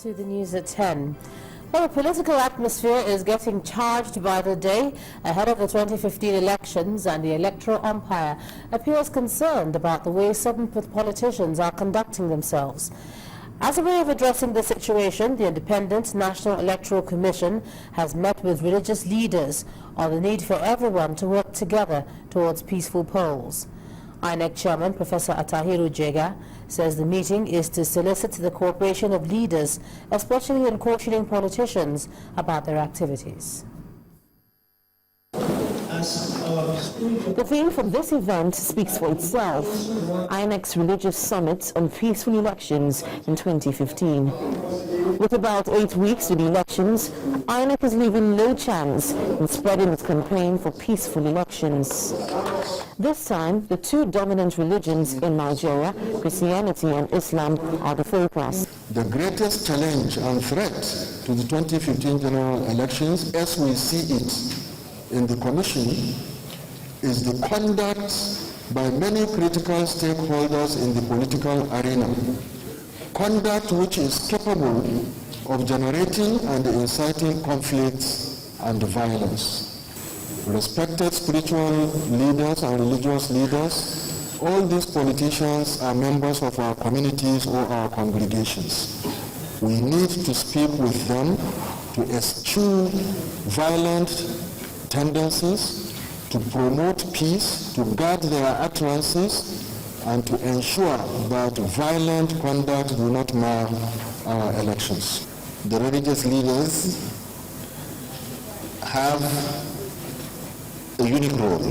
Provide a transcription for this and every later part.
to the news at 10. Well, the political atmosphere is getting charged by the day ahead of the 2015 elections, and the electoral umpire appears concerned about the way certain politicians are conducting themselves. As a way of addressing the situation, the Independent National Electoral Commission has met with religious leaders on the need for everyone to work together towards peaceful polls. INEC Chairman Professor Atahiru Jega says the meeting is to solicit the cooperation of leaders, especially in cautioning politicians about their activities. The theme for this event speaks for itself: INEC's Religious Summit on Peaceful Elections in 2015. With about 8 weeks to the elections, INEC is leaving no chance in spreading its campaign for peaceful elections. This time, the two dominant religions in Nigeria, Christianity and Islam, are the focus. The greatest challenge and threat to the 2015 general elections, as we see it in the Commission, is the conduct by many critical stakeholders in the political arena. Conduct which is capable of generating and inciting conflicts and violence. Respected spiritual leaders and religious leaders, all these politicians are members of our communities or our congregations. We need to speak with them to eschew violent tendencies, to promote peace, to guard their utterances, and to ensure that violent conduct do not mar our elections. The religious leaders have a unique role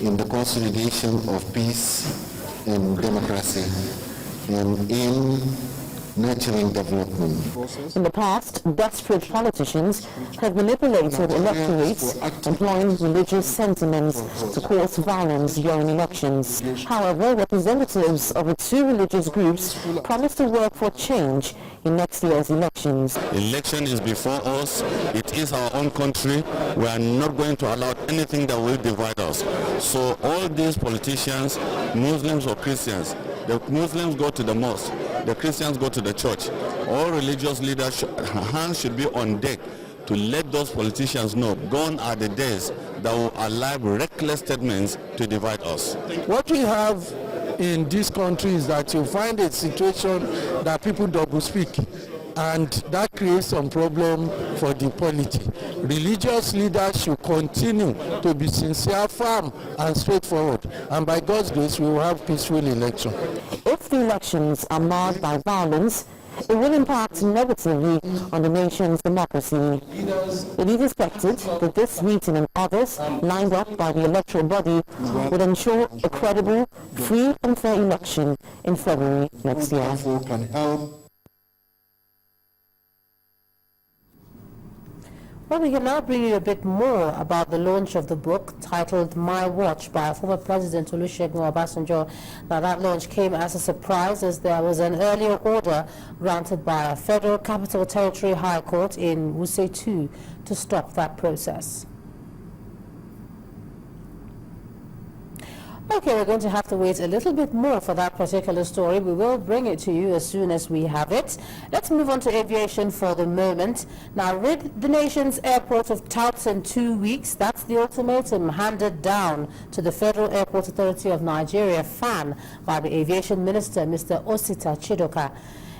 in the consolidation of peace and democracy and in nurturing development. In the past, desperate politicians have manipulated electorates, employing religious sentiments to cause violence during elections. However, representatives of the two religious groups promise to work for change in next year's elections. Election is before us. It is our own country. We are not going to allow anything that will divide us. So all these politicians, Muslims or Christians, the Muslims go to the mosque, the Christians go to the church. All religious leaders' hands should be on deck to let those politicians know gone are the days that will allow reckless statements to divide us. What we have in this country is that you find a situation that people double speak, and that creates some problem for the polity. Religious leaders should continue to be sincere, firm, and straightforward, and by God's grace we will have peaceful election. If the elections are marred by violence, it will impact negatively on the nation's democracy. It is expected that this meeting and others lined up by the electoral body will ensure a credible, free and fair election in February next year. Well, we can now bring you a bit more about the launch of the book titled My Watch by former President Olusegun Obasanjo. Now, that launch came as a surprise, as there was an earlier order granted by a Federal Capital Territory High Court in Wuse 2 to stop that process. Okay, we're going to have to wait a little bit more for that particular story. We will bring it to you as soon as we have it. Let's move on to aviation for the moment. Now, rid the nation's airport of touts in 2 weeks. That's the ultimatum handed down to the Federal Airport Authority of Nigeria, FAAN, by the Aviation Minister, Mr. Osita Chidoka.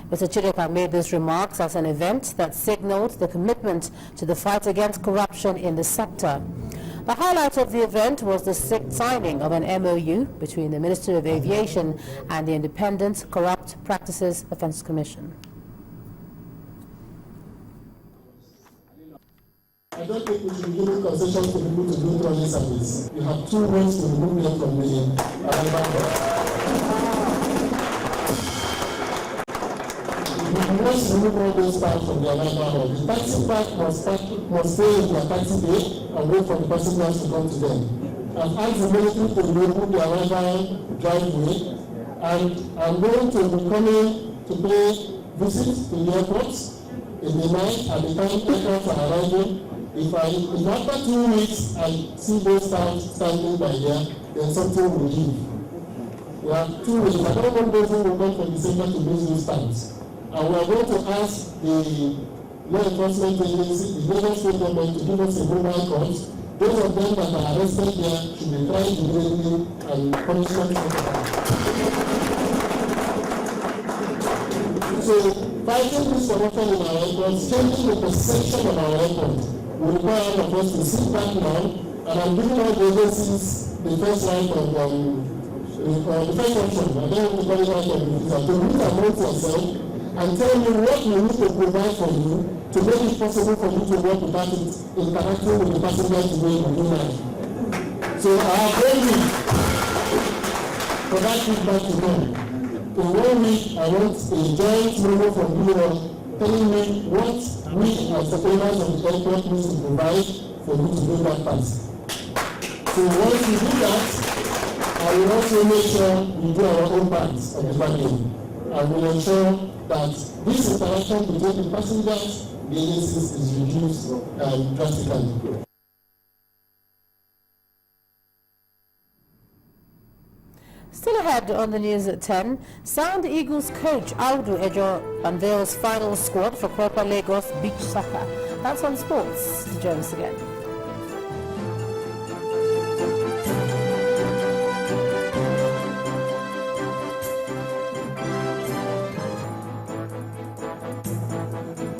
Mr. Chidoka made these remarks at an event that signaled the commitment to the fight against corruption in the sector. The highlight of the event was the signing of an MOU between the Ministry of Aviation and the Independent Corrupt Practices Defense Commission. I don't think we should be giving concessions to people to do running service. You have 2 ways to remove them from the You must remove all those parts from the arrival hall. The taxi park must stay in their taxi bay and wait for the passengers to come to them. I've asked the military to remove the arrival driveway, and I'm going to be coming to pay visits to the airports in the night at the time aircraft are arriving. If after 2 weeks I see those cars standing by there, then something will leave. We have 2 weeks. I don't want those who will come from December to use those times. And we are going to ask the law enforcement agency, the Lagos State government, to give us a mobile court. Those of them that are arrested there should be tried immediately and punishment. So, fighting this corruption in our airports, changing the perception of our airport, will require all of us to sit back now, and I'm giving all the agencies the first right of the first option. I don't want to call it right of refusal. To meet amongst yourself and tell me what we need to provide for you to make it possible for you to work without it interacting with the passengers the way you do now. So I have waited for that feedback to come. In 1 week, I want a joint memo from you all telling me what we as the owners of the airport need to provide for you to do that task. So once we do that, I will also make sure we do our own part of the bargain. I will ensure that this interaction between the passengers, the agencies is reduced drastically. Still ahead on the news at 10, Sound Eagles coach Audu Ejo unveils final squad for Copa Lagos Beach Soccer. That's on sports. Join us again.